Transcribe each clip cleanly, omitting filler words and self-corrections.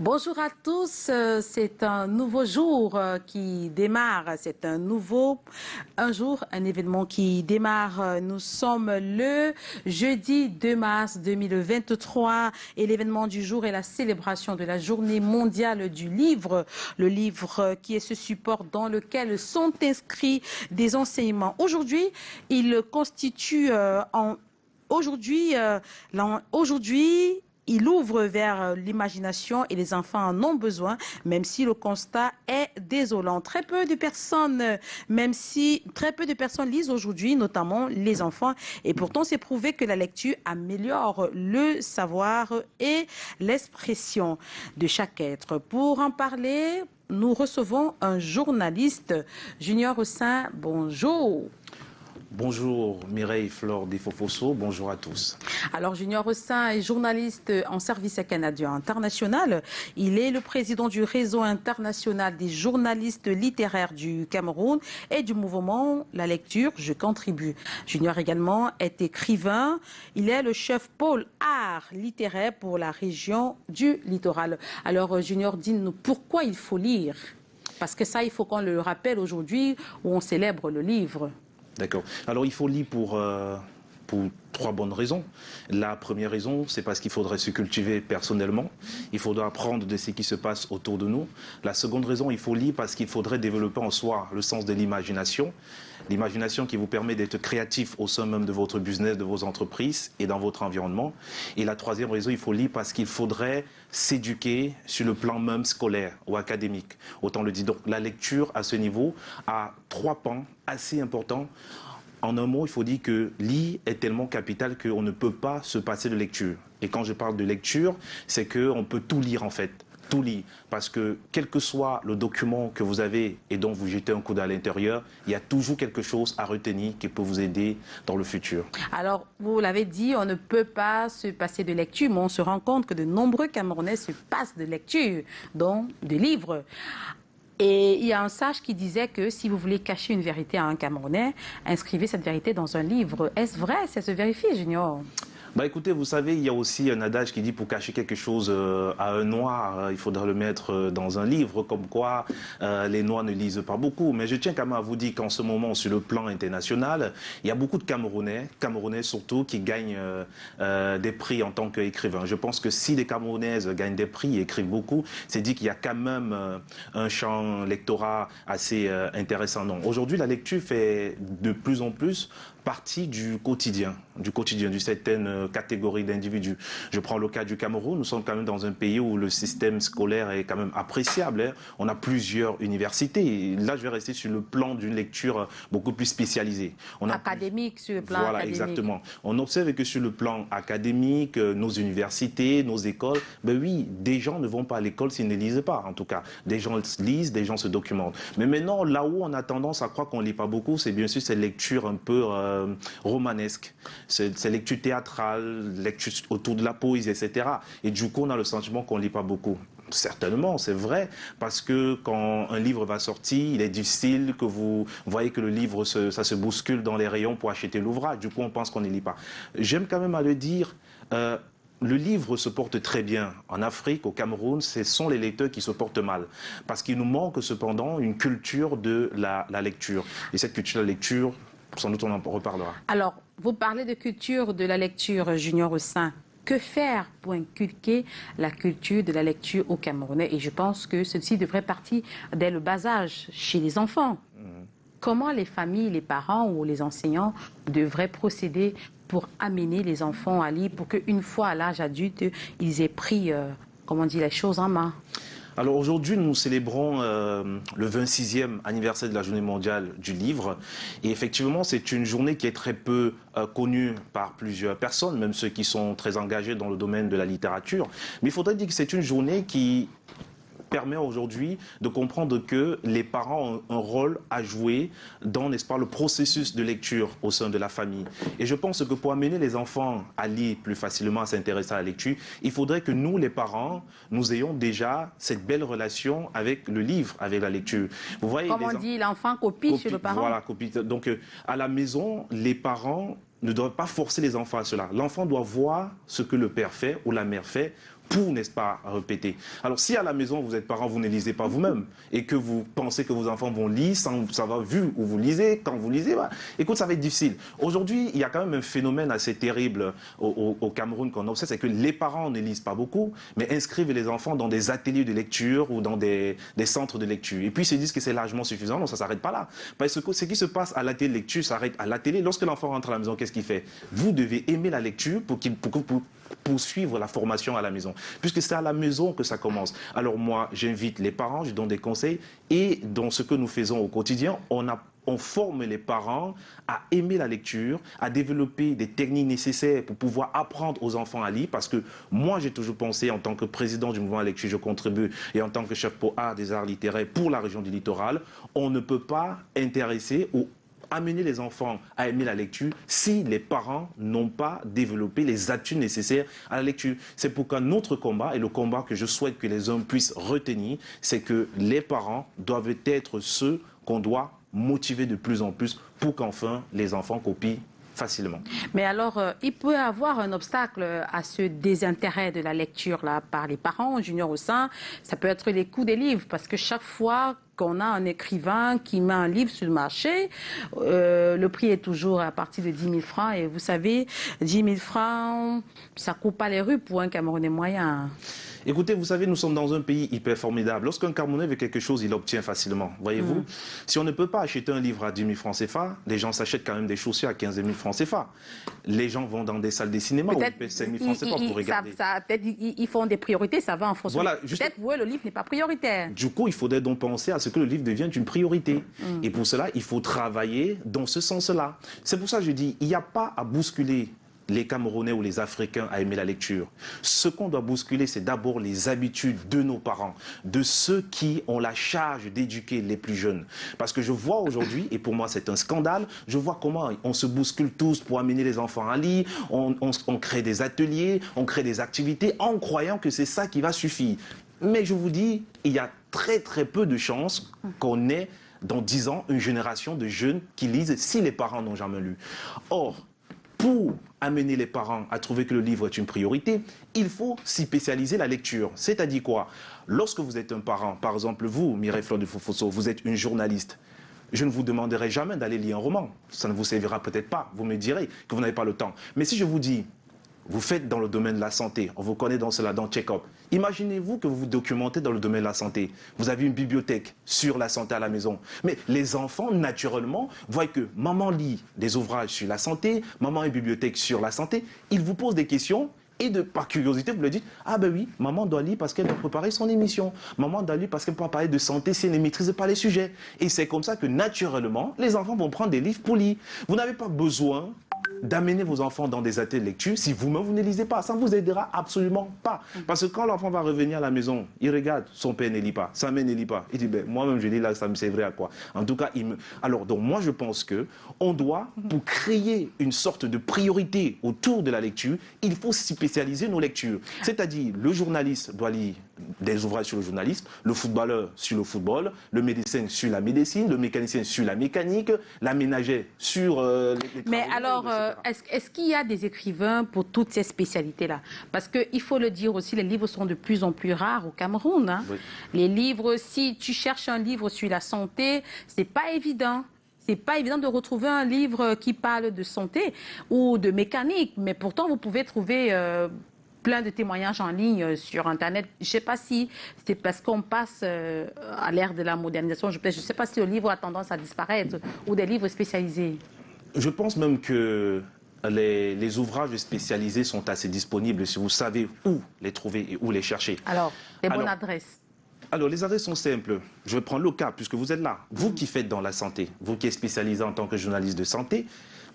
Bonjour à tous, c'est un nouveau jour qui démarre, c'est un événement qui démarre. Nous sommes le jeudi 2 mars 2023 et l'événement du jour est la célébration de la journée mondiale du livre. Le livre qui est ce support dans lequel sont inscrits des enseignements. Aujourd'hui, il constitue il ouvre vers l'imagination et les enfants en ont besoin, même si le constat est désolant. Très peu de personnes lisent aujourd'hui, notamment les enfants. Et pourtant, c'est prouvé que la lecture améliore le savoir et l'expression de chaque être. Pour en parler, nous recevons un journaliste, Junior Ossin. Bonjour. Bonjour Mireille Flore Defofoso, bonjour à tous. Alors Junior Ossin est journaliste en service canadien international. Il est le président du réseau international des journalistes littéraires du Cameroun et du mouvement La Lecture, Je contribue. Junior également est écrivain. Il est le chef pôle art littéraire pour la région du littoral. Alors Junior, dis-nous pourquoi il faut lire? Parce que ça, il faut qu'on le rappelle aujourd'hui où on célèbre le livre. D'accord. Alors il faut lire pour trois bonnes raisons. La première raison, c'est parce qu'il faudrait se cultiver personnellement. Il faudra apprendre de ce qui se passe autour de nous. La seconde raison, il faut lire parce qu'il faudrait développer en soi le sens de l'imagination. L'imagination qui vous permet d'être créatif au sein même de votre business, de vos entreprises et dans votre environnement. Et la troisième raison, il faut lire parce qu'il faudrait s'éduquer sur le plan même scolaire ou académique. Autant le dire. Donc la lecture à ce niveau a trois pans assez importants. En un mot, il faut dire que lire est tellement capital qu'on ne peut pas se passer de lecture. Et quand je parle de lecture, c'est qu'on peut tout lire en fait. Tout lire. Parce que quel que soit le document que vous avez et dont vous jetez un coup d'œil à l'intérieur, il y a toujours quelque chose à retenir qui peut vous aider dans le futur. Alors, vous l'avez dit, on ne peut pas se passer de lecture, mais on se rend compte que de nombreux Camerounais se passent de lecture, donc de livres. Et il y a un sage qui disait que si vous voulez cacher une vérité à un Camerounais, inscrivez cette vérité dans un livre. Est-ce vrai? Ça se vérifie, Junior? Bah écoutez, vous savez, il y a aussi un adage qui dit pour cacher quelque chose à un noir, il faudra le mettre dans un livre, comme quoi les noirs ne lisent pas beaucoup. Mais je tiens quand même à vous dire qu'en ce moment, sur le plan international, il y a beaucoup de Camerounais surtout, qui gagnent des prix en tant qu'écrivains. Je pense que si les Camerounaises gagnent des prix et écrivent beaucoup, c'est dit qu'il y a quand même un champ lectorat assez intéressant. Aujourd'hui, la lecture fait de plus en plus partie du quotidien d'une certaine catégorie d'individus. Je prends le cas du Cameroun. Nous sommes quand même dans un pays où le système scolaire est quand même appréciable. Hein. On a plusieurs universités. Et là, je vais rester sur le plan d'une lecture beaucoup plus spécialisée. Académique, sur le plan voilà, académique. Exactement. On observe que sur le plan académique, nos universités, nos écoles, ben oui, des gens ne vont pas à l'école s'ils ne lisent pas, en tout cas. Des gens lisent, des gens se documentent. Mais maintenant, là où on a tendance à croire qu'on ne lit pas beaucoup, c'est bien sûr ces lectures un peu romanesques. Ces lectures théâtrales, lectures autour de la poésie, etc. Et du coup, on a le sentiment qu'on ne lit pas beaucoup. Certainement, c'est vrai, parce que quand un livre va sortir, il est difficile que vous voyez que le livre, ça se bouscule dans les rayons pour acheter l'ouvrage. Du coup, on pense qu'on ne lit pas. J'aime quand même à le dire, le livre se porte très bien. En Afrique, au Cameroun, ce sont les lecteurs qui se portent mal. Parce qu'il nous manque cependant une culture de la lecture. Et cette culture de la lecture, sans doute on en reparlera. Alors, vous parlez de culture de la lecture, Junior Ossin. Que faire pour inculquer la culture de la lecture aux Camerounais? Et je pense que ceci devrait partir dès le bas âge, chez les enfants. Comment les familles, les parents ou les enseignants devraient procéder pour amener les enfants à lire, pour qu'une fois à l'âge adulte, ils aient pris, les choses en main? Alors aujourd'hui, nous célébrons le 26e anniversaire de la Journée mondiale du livre. Et effectivement, c'est une journée qui est très peu connue par plusieurs personnes, même ceux qui sont très engagés dans le domaine de la littérature. Mais il faudrait dire que c'est une journée qui permet aujourd'hui de comprendre que les parents ont un rôle à jouer dans, n'est-ce pas, le processus de lecture au sein de la famille. Et je pense que pour amener les enfants à lire plus facilement, à s'intéresser à la lecture, il faudrait que nous, les parents, nous ayons déjà cette belle relation avec le livre, avec la lecture. Vous voyez, comme on dit, l'enfant copie sur le parent. Voilà, copie. Donc, à la maison, les parents ne doivent pas forcer les enfants à cela. L'enfant doit voir ce que le père fait ou la mère fait pour, n'est-ce pas, répéter. Alors, si à la maison, vous êtes parent, vous ne lisez pas vous-même et que vous pensez que vos enfants vont lire sans savoir vu où vous lisez, quand vous lisez, bah, écoute, ça va être difficile. Aujourd'hui, il y a quand même un phénomène assez terrible au Cameroun qu'on observe, c'est que les parents ne lisent pas beaucoup, mais inscrivent les enfants dans des ateliers de lecture ou dans des centres de lecture. Et puis, ils se disent que c'est largement suffisant. Non, ça ne s'arrête pas là. Parce que ce qui se passe à l'atelier de lecture s'arrête à l'atelier. Lorsque l'enfant rentre à la maison, qu'est-ce qu'il fait? Vous devez aimer la lecture pour poursuivre la formation à la maison, puisque c'est à la maison que ça commence. Alors moi, j'invite les parents, je donne des conseils, et dans ce que nous faisons au quotidien, on forme les parents à aimer la lecture, à développer des techniques nécessaires pour pouvoir apprendre aux enfants à lire, parce que moi, j'ai toujours pensé, en tant que président du mouvement à la lecture, je contribue, et en tant que chef pour art des arts littéraires pour la région du littoral, on ne peut pas intéresser ou amener les enfants à aimer la lecture si les parents n'ont pas développé les atouts nécessaires à la lecture. C'est pourquoi notre combat, et le combat que je souhaite que les hommes puissent retenir, c'est que les parents doivent être ceux qu'on doit motiver de plus en plus pour qu'enfin les enfants copient facilement. Mais alors, il peut y avoir un obstacle à ce désintérêt de la lecture là, par les parents, juniors au sein. Ça peut être les coûts des livres, parce que chaque fois qu'on a un écrivain qui met un livre sur le marché, le prix est toujours à partir de 10 000 francs. Et vous savez, 10 000 francs, ça ne coupe pas les rues pour un Camerounais moyen. Écoutez, vous savez, nous sommes dans un pays hyper formidable. Lorsqu'un Camerounais veut quelque chose, il l'obtient facilement. Voyez-vous, si on ne peut pas acheter un livre à 10 000 francs CFA, les gens s'achètent quand même des chaussures à 15 000 francs CFA. Les gens vont dans des salles de cinéma où ils paient 5 000 francs CFA pour regarder. Peut-être ils font des priorités, ça va en fonction. Voilà, peut-être, vous, le livre n'est pas prioritaire. Du coup, il faudrait donc penser à ce que le livre devienne une priorité. Et pour cela, il faut travailler dans ce sens-là. C'est pour ça que je dis, il n'y a pas à bousculer les Camerounais ou les Africains à aimer la lecture. Ce qu'on doit bousculer, c'est d'abord les habitudes de nos parents, de ceux qui ont la charge d'éduquer les plus jeunes. Parce que je vois aujourd'hui, et pour moi c'est un scandale, je vois comment on se bouscule tous pour amener les enfants à lire, on crée des ateliers, on crée des activités en croyant que c'est ça qui va suffire. Mais je vous dis, il y a très très peu de chances qu'on ait dans 10 ans une génération de jeunes qui lisent si les parents n'ont jamais lu. Or, pour amener les parents à trouver que le livre est une priorité, il faut s'y spécialiser la lecture. C'est-à-dire quoi? Lorsque vous êtes un parent, par exemple vous, Mireille Fleur de Fofosso, vous êtes une journaliste, je ne vous demanderai jamais d'aller lire un roman. Ça ne vous servira peut-être pas. Vous me direz que vous n'avez pas le temps. Mais si je vous dis, vous faites dans le domaine de la santé, on vous connaît dans cela, dans Check-up. Imaginez-vous que vous vous documentez dans le domaine de la santé. Vous avez une bibliothèque sur la santé à la maison. Mais les enfants, naturellement, voient que maman lit des ouvrages sur la santé, maman a une bibliothèque sur la santé. Ils vous posent des questions et par curiosité, vous leur dites, ah ben oui, maman doit lire parce qu'elle doit préparer son émission. Maman doit lire parce qu'elle peut parler de santé si elle ne maîtrise pas les sujets. Et c'est comme ça que, naturellement, les enfants vont prendre des livres pour lire. Vous n'avez pas besoin d'amener vos enfants dans des ateliers de lecture si vous-même vous ne lisez pas. Ça ne vous aidera absolument pas. Parce que quand l'enfant va revenir à la maison, il regarde, son père ne lit pas, sa mère ne lit pas. Il dit, ben, moi-même je lis là, ça me servirait à quoi? En tout cas, alors donc moi je pense qu'on doit, pour créer une sorte de priorité autour de la lecture, il faut spécialiser nos lectures. C'est-à-dire, le journaliste doit lire des ouvrages sur le journalisme, le footballeur sur le football, le médecin sur la médecine, le mécanicien sur la mécanique, la ménagère sur les Mais alors, est-ce qu'il y a des écrivains pour toutes ces spécialités-là? Parce qu'il faut le dire aussi, les livres sont de plus en plus rares au Cameroun. Hein. Oui. Les livres, si tu cherches un livre sur la santé, c'est pas évident. C'est pas évident de retrouver un livre qui parle de santé ou de mécanique, mais pourtant vous pouvez trouver plein de témoignages en ligne sur Internet. Je ne sais pas si c'est parce qu'on passe à l'ère de la modernisation. Je ne sais pas si le livre a tendance à disparaître ou des livres spécialisés. Je pense même que les ouvrages spécialisés sont assez disponibles si vous savez où les trouver et où les chercher. Alors, les bonnes adresses. Alors, les adresses sont simples. Je vais prendre le cas, puisque vous êtes là. Vous qui faites dans la santé, vous qui êtes spécialisé en tant que journaliste de santé,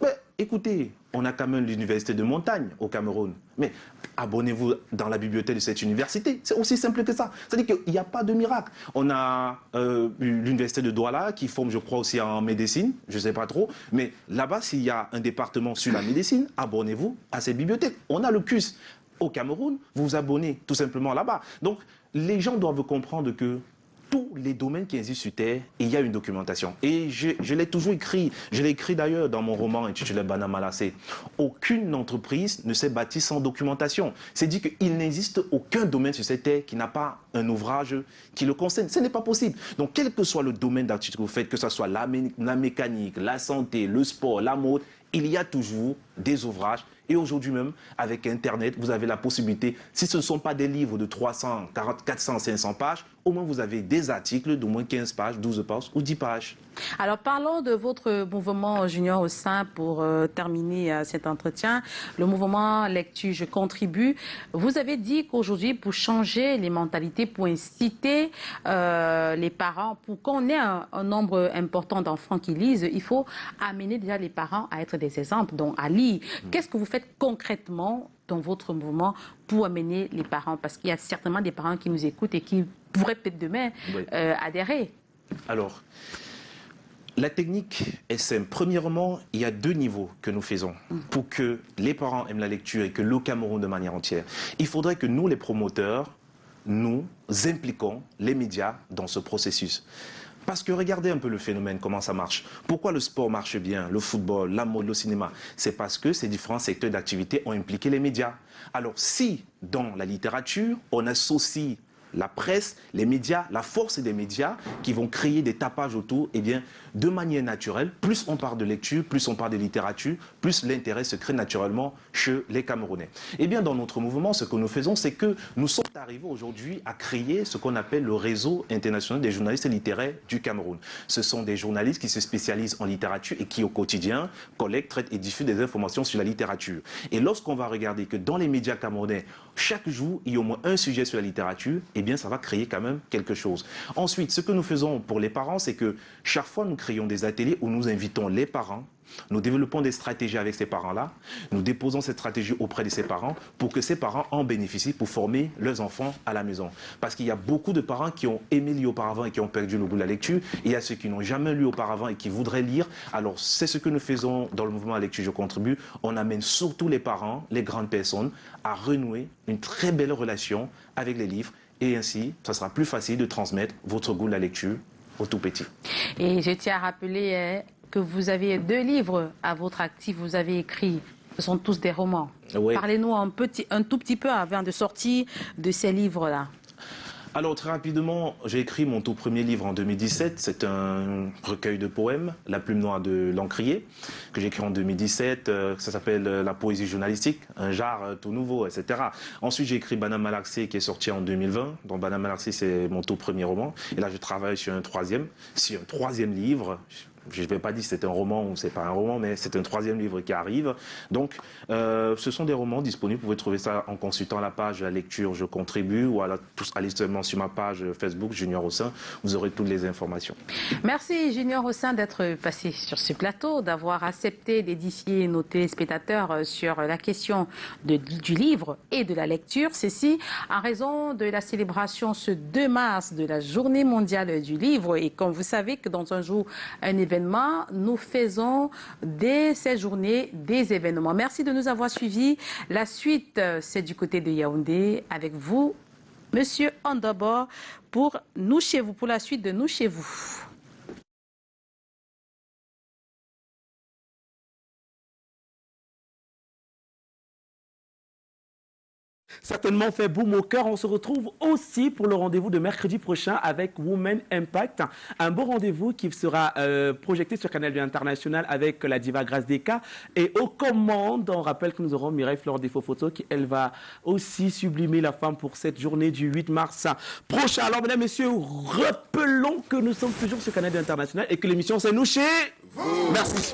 mais écoutez, on a quand même l'université de montagne au Cameroun. Mais abonnez-vous dans la bibliothèque de cette université. C'est aussi simple que ça. C'est-à-dire qu'il n'y a pas de miracle. On a l'université de Douala qui forme, je crois, aussi en médecine. Je ne sais pas trop. Mais là-bas, s'il y a un département sur la médecine, abonnez-vous à cette bibliothèque. On a le CUS au Cameroun. Vous vous abonnez tout simplement là-bas. Donc, les gens doivent comprendre que tous les domaines qui existent sur Terre, il y a une documentation. Et je l'ai toujours écrit, je l'ai écrit d'ailleurs dans mon roman intitulé Bana Malassé. Aucune entreprise ne s'est bâtie sans documentation. C'est dit qu'il n'existe aucun domaine sur cette Terre qui n'a pas un ouvrage qui le concerne. Ce n'est pas possible. Donc, quel que soit le domaine d'activité que vous faites, que ce soit la mécanique, la santé, le sport, la mode, il y a toujours des ouvrages. Et aujourd'hui même, avec Internet, vous avez la possibilité, si ce ne sont pas des livres de 300, 400, 500 pages, au moins vous avez des articles d'au moins 15 pages, 12 pages ou 10 pages. Alors parlons de votre mouvement Junior au sein pour terminer cet entretien. Le mouvement Lecture Je Contribue. Vous avez dit qu'aujourd'hui, pour changer les mentalités, pour inciter les parents, pour qu'on ait un nombre important d'enfants qui lisent, il faut amener déjà les parents à être des exemples, donc à lire. Qu'est-ce que vous faites concrètement dans votre mouvement pour amener les parents? Parce qu'il y a certainement des parents qui nous écoutent et qui pourraient peut-être demain adhérer. Alors, la technique est simple. Premièrement, il y a 2 niveaux que nous faisons pour que les parents aiment la lecture et que le Cameroun de manière entière. Il faudrait que nous, les promoteurs, nous impliquons les médias dans ce processus. Parce que regardez un peu le phénomène, comment ça marche. Pourquoi le sport marche bien, le football, la mode, le cinéma? C'est parce que ces différents secteurs d'activité ont impliqué les médias. Alors si, dans la littérature, on associe la presse, les médias, la force des médias qui vont créer des tapages autour, eh bien, de manière naturelle, plus on parle de lecture, plus on parle de littérature, plus l'intérêt se crée naturellement chez les Camerounais. Eh bien, dans notre mouvement, ce que nous faisons, c'est que nous sommes arrivés aujourd'hui à créer ce qu'on appelle le réseau international des journalistes littéraires du Cameroun. Ce sont des journalistes qui se spécialisent en littérature et qui, au quotidien, collectent, traitent et diffusent des informations sur la littérature. Et lorsqu'on va regarder que dans les médias camerounais, chaque jour, il y a au moins un sujet sur la littérature, eh bien, ça va créer quand même quelque chose. Ensuite, ce que nous faisons pour les parents, c'est que chaque fois, nous créons des ateliers où nous invitons les parents. Nous développons des stratégies avec ces parents-là. Nous déposons cette stratégie auprès de ces parents pour que ces parents en bénéficient pour former leurs enfants à la maison. Parce qu'il y a beaucoup de parents qui ont aimé lire auparavant et qui ont perdu le goût de la lecture. Il y a ceux qui n'ont jamais lu auparavant et qui voudraient lire. Alors, c'est ce que nous faisons dans le mouvement Lecture Je Contribue. On amène surtout les parents, les grandes personnes, à renouer une très belle relation avec les livres. Et ainsi, ça sera plus facile de transmettre votre goût de la lecture aux tout petits. Et je tiens à rappeler que vous avez 2 livres à votre actif, vous avez écrit. Ce sont tous des romans. Oui. Parlez-nous un tout petit peu avant de sortir de ces livres-là. Alors, très rapidement, j'ai écrit mon tout premier livre en 2017. C'est un recueil de poèmes, La plume noire de l'encrier, que j'ai écrit en 2017. Ça s'appelle La poésie journalistique, un genre tout nouveau, etc. Ensuite, j'ai écrit Bana Malassé, qui est sorti en 2020. Donc, Bana Malassé, c'est mon tout premier roman. Et là, je travaille sur un troisième livre. Je ne vais pas dire si c'est un roman ou c'est pas un roman, mais c'est un 3e livre qui arrive. Donc, ce sont des romans disponibles. Vous pouvez trouver ça en consultant la page La Lecture Je Contribue ou allez seulement sur ma page Facebook Junior au sein. Vous aurez toutes les informations. Merci Junior au sein d'être passé sur ce plateau, d'avoir accepté d'édifier nos téléspectateurs sur la question du livre et de la lecture. Ceci en raison de la célébration ce 2 mars de la Journée mondiale du livre. Et comme vous savez que dans un jour, un événement, nous faisons dès cette journée des événements. Merci de nous avoir suivis. La suite, c'est du côté de Yaoundé avec vous, Monsieur Andabor, pour Nous chez vous, pour la suite de Nous chez vous. Certainement fait boum au cœur. On se retrouve aussi pour le rendez-vous de mercredi prochain avec Women Impact. Un beau rendez-vous qui sera projeté sur Canal International avec la diva Grace Deka. Et aux commandes, on rappelle que nous aurons Mireille Flore des Photos qui, elle, va aussi sublimer la femme pour cette journée du 8 mars prochain. Alors, mesdames, messieurs, rappelons que nous sommes toujours sur Canal International et que l'émission, c'est Nous chez vous. Merci.